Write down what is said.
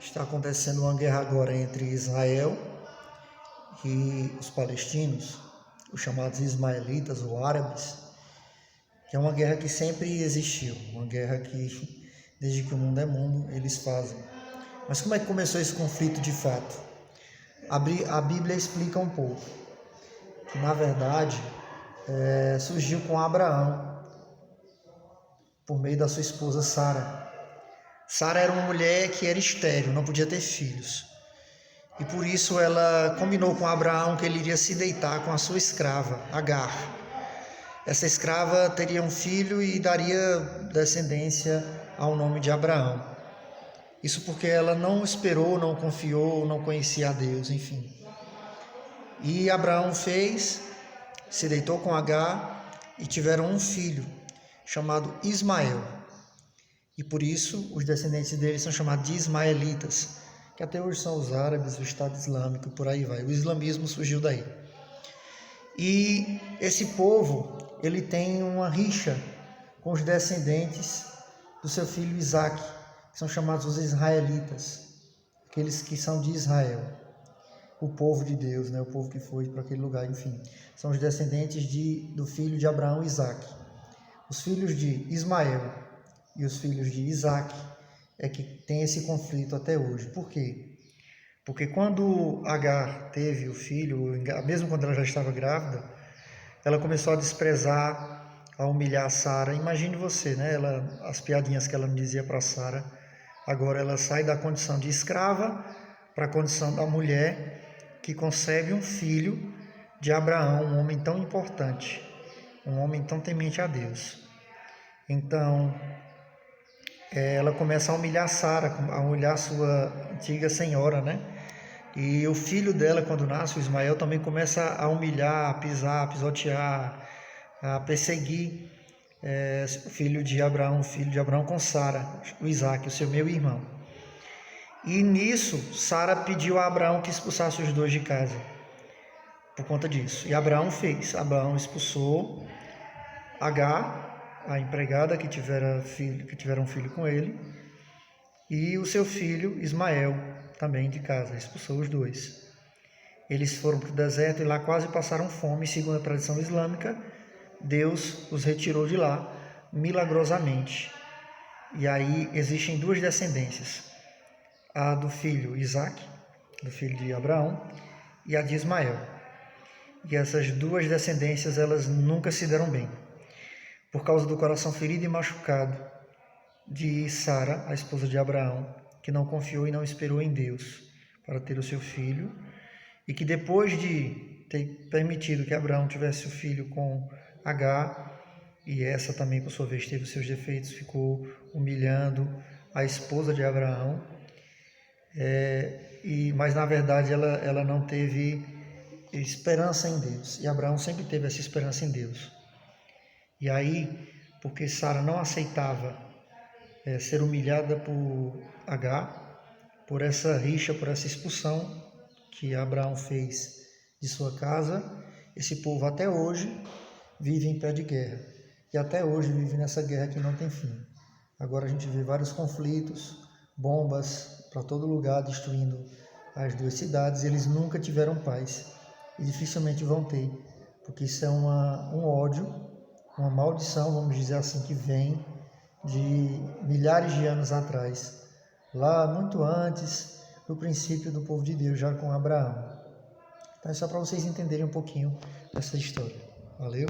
Está acontecendo uma guerra agora entre Israel e os palestinos, os chamados ismaelitas ou árabes, que é uma guerra que sempre existiu, uma guerra que, desde que o mundo é mundo, eles fazem. Mas como é que começou esse conflito de fato? A Bíblia explica um pouco, que na verdade surgiu com Abraão, por meio da sua esposa Sara. Sara era uma mulher que era estéril, não podia ter filhos. E por isso ela combinou com Abraão que ele iria se deitar com a sua escrava, Agar. Essa escrava teria um filho e daria descendência ao nome de Abraão. Isso porque ela não esperou, não confiou, não conhecia a Deus, enfim. E Abraão se deitou com Agar e tiveram um filho chamado Ismael. E por isso os descendentes dele são chamados de ismaelitas, que até hoje são os árabes, o Estado Islâmico, por aí vai. O islamismo surgiu daí. E esse povo, ele tem uma rixa com os descendentes do seu filho Isaque, que são chamados os israelitas, aqueles que são de Israel, o povo de Deus, né? O povo que foi para aquele lugar, enfim. São os descendentes do filho de Abraão, Isaque. Os filhos de Ismael e os filhos de Isaque é que tem esse conflito até hoje. Por quê? Porque quando Agar teve o filho, mesmo quando ela já estava grávida, ela começou a desprezar, a humilhar Sara. Imagine você, né? As piadinhas que ela me dizia para Sara. Agora ela sai da condição de escrava para a condição da mulher que concebe um filho de Abraão, um homem tão importante, um homem tão temente a Deus. Então, ela começa a humilhar Sara, a humilhar sua antiga senhora, né? E o filho dela, quando nasce, o Ismael, também começa a humilhar, a pisar, a pisotear, a perseguir o filho de Abraão com Sara, o Isaque, o seu meio-irmão. E nisso, Sara pediu a Abraão que expulsasse os dois de casa, por conta disso. E Abraão fez. Abraão expulsou Agar, a empregada que tivera um filho com ele, e o seu filho Ismael, também de casa, expulsou os dois. Eles foram para o deserto e lá quase passaram fome. Segundo a tradição islâmica, Deus os retirou de lá milagrosamente. E aí existem duas descendências, a do filho Isaque, do filho de Abraão, e a de Ismael. E essas duas descendências, elas nunca se deram bem, por causa do coração ferido e machucado de Sara, a esposa de Abraão, que não confiou e não esperou em Deus para ter o seu filho, e que depois de ter permitido que Abraão tivesse o filho com Agar, e essa também, por sua vez, teve os seus defeitos, ficou humilhando a esposa de Abraão, mas na verdade ela não teve esperança em Deus, e Abraão sempre teve essa esperança em Deus. E aí, porque Sara não aceitava ser humilhada por Agar, por essa rixa, por essa expulsão que Abraão fez de sua casa, esse povo até hoje vive em pé de guerra. E até hoje vive nessa guerra que não tem fim. Agora a gente vê vários conflitos, bombas para todo lugar, destruindo as duas cidades. Eles nunca tiveram paz e dificilmente vão ter, porque isso é um ódio, uma maldição, vamos dizer assim, que vem de milhares de anos atrás, lá muito antes do princípio do povo de Deus, já com Abraão. Então é só para vocês entenderem um pouquinho dessa história. Valeu?